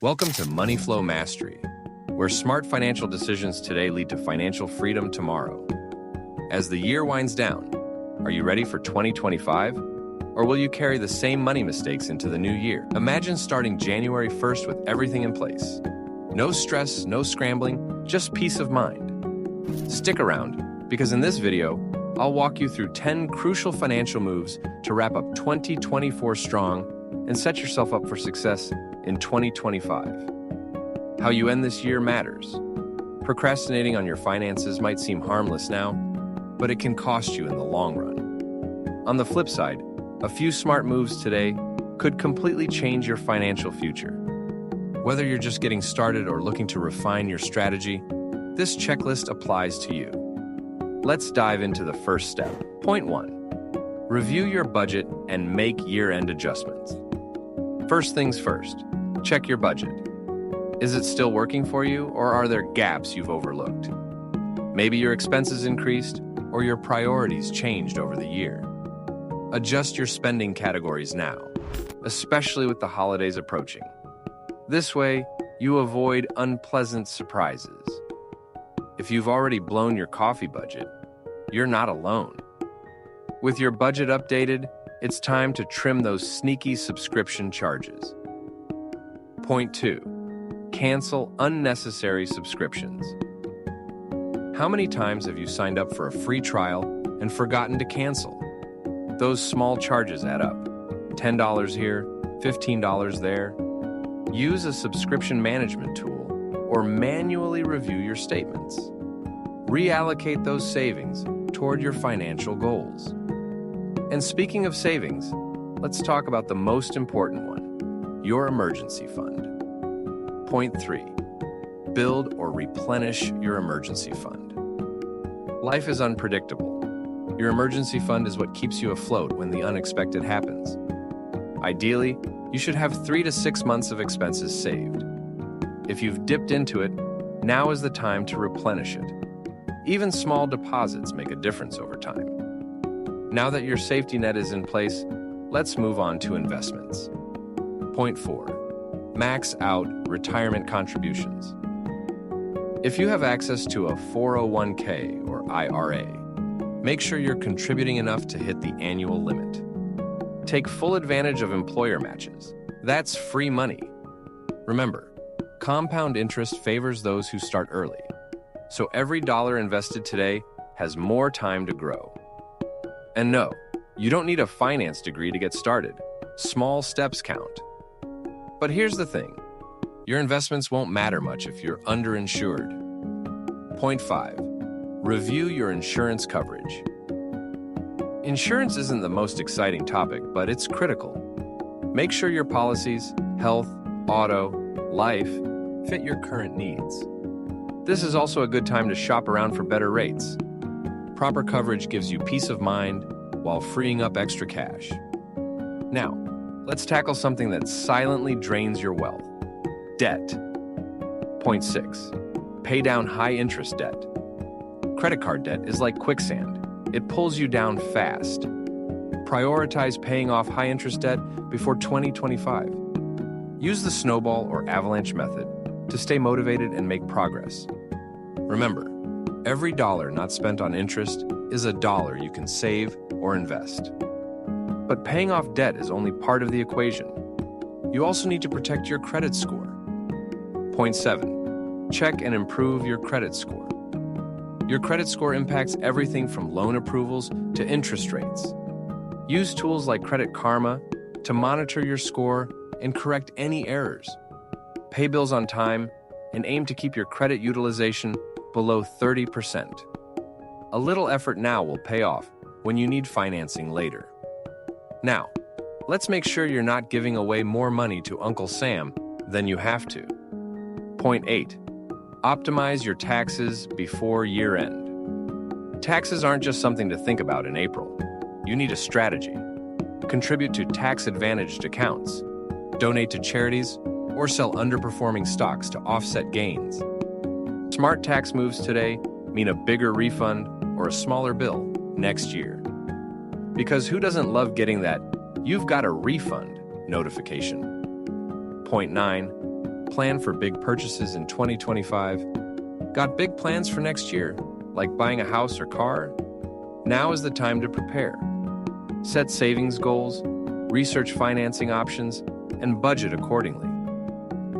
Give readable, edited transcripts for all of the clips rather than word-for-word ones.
Welcome to MoneyFlow Mastery, where smart financial decisions today lead to financial freedom tomorrow. As the year winds down, are you ready for 2025? Or will you carry the same money mistakes into the new year? Imagine starting January 1st with everything in place. No stress, no scrambling, just peace of mind. Stick around, because in this video, I'll walk you through 10 crucial financial moves to wrap up 2024 strong and set yourself up for success in 2025. How you end this year matters. Procrastinating on your finances might seem harmless now, but it can cost you in the long run. On the flip side, a few smart moves today could completely change your financial future. Whether you're just getting started or looking to refine your strategy, this checklist applies to you. Let's dive into the first step. Point 1. Review your budget and make year-end adjustments. First things first, check your budget. Is it still working for you, or are there gaps you've overlooked? Maybe your expenses increased, or your priorities changed over the year. Adjust your spending categories now, especially with the holidays approaching. This way, you avoid unpleasant surprises. If you've already blown your coffee budget, you're not alone. With your budget updated, it's time to trim those sneaky subscription charges. Point 2. Cancel unnecessary subscriptions. How many times have you signed up for a free trial and forgotten to cancel? Those small charges add up. $10 here, $15 there. Use a subscription management tool or manually review your statements. Reallocate those savings toward your financial goals. And speaking of savings, let's talk about the most important one, your emergency fund. Point 3. Build or replenish your emergency fund. Life is unpredictable. Your emergency fund is what keeps you afloat when the unexpected happens. Ideally, you should have 3 to 6 months of expenses saved. If you've dipped into it, now is the time to replenish it. Even small deposits make a difference over time. Now that your safety net is in place, let's move on to investments. Point 4. Max out retirement contributions. If you have access to a 401k or IRA, make sure you're contributing enough to hit the annual limit. Take full advantage of employer matches. That's free money. Remember, compound interest favors those who start early, so every dollar invested today has more time to grow. And no, you don't need a finance degree to get started. Small steps count. But here's the thing. Your investments won't matter much if you're underinsured. Point 5. Review your insurance coverage. Insurance isn't the most exciting topic, but it's critical. Make sure your policies, health, auto, life, fit your current needs. This is also a good time to shop around for better rates. Proper coverage gives you peace of mind while freeing up extra cash. Now, let's tackle something that silently drains your wealth: debt. Point 6. Pay down high-interest debt. Credit card debt is like quicksand. It pulls you down fast. Prioritize paying off high-interest debt before 2025. Use the snowball or avalanche method to stay motivated and make progress. Remember, every dollar not spent on interest is a dollar you can save or invest. But paying off debt is only part of the equation. You also need to protect your credit score. Point 7. Check and improve your credit score. Your credit score impacts everything from loan approvals to interest rates. Use tools like Credit Karma to monitor your score and correct any errors. Pay bills on time and aim to keep your credit utilization below 30%. A little effort now will pay off when you need financing later. Now, let's make sure you're not giving away more money to Uncle Sam than you have to. Point 8. Optimize your taxes before year-end. Taxes aren't just something to think about in April. You need a strategy. Contribute to tax-advantaged accounts, donate to charities, or sell underperforming stocks to offset gains. Smart tax moves today mean a bigger refund or a smaller bill next year. Because who doesn't love getting that "you've got a refund" notification? Point 9. Plan for big purchases in 2025? Got big plans for next year, like buying a house or car? Now is the time to prepare. Set savings goals, research financing options, and budget accordingly.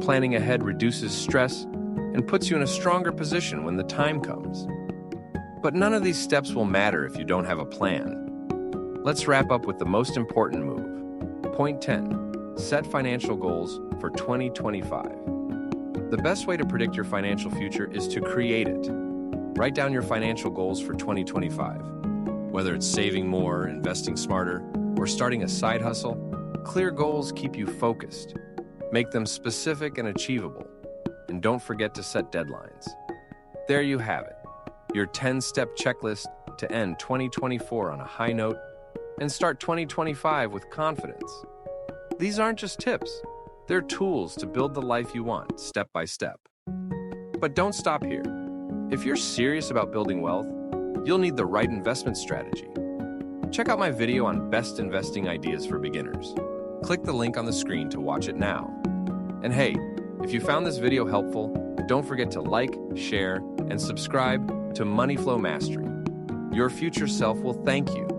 Planning ahead reduces stress and puts you in a stronger position when the time comes. But none of these steps will matter if you don't have a plan. Let's wrap up with the most important move. Point 10. Set financial goals for 2025. The best way to predict your financial future is to create it. Write down your financial goals for 2025. Whether it's saving more, investing smarter, or starting a side hustle, clear goals keep you focused. Make them specific and achievable. And don't forget to set deadlines. There you have it, your 10-step checklist to end 2024 on a high note and start 2025 with confidence. These aren't just tips. They're tools to build the life you want, step by step. But don't stop here. If you're serious about building wealth, you'll need the right investment strategy. Check out my video on best investing ideas for beginners. Click the link on the screen to watch it now. And hey, if you found this video helpful, don't forget to like, share, and subscribe to MoneyFlow Mastery. Your future self will thank you.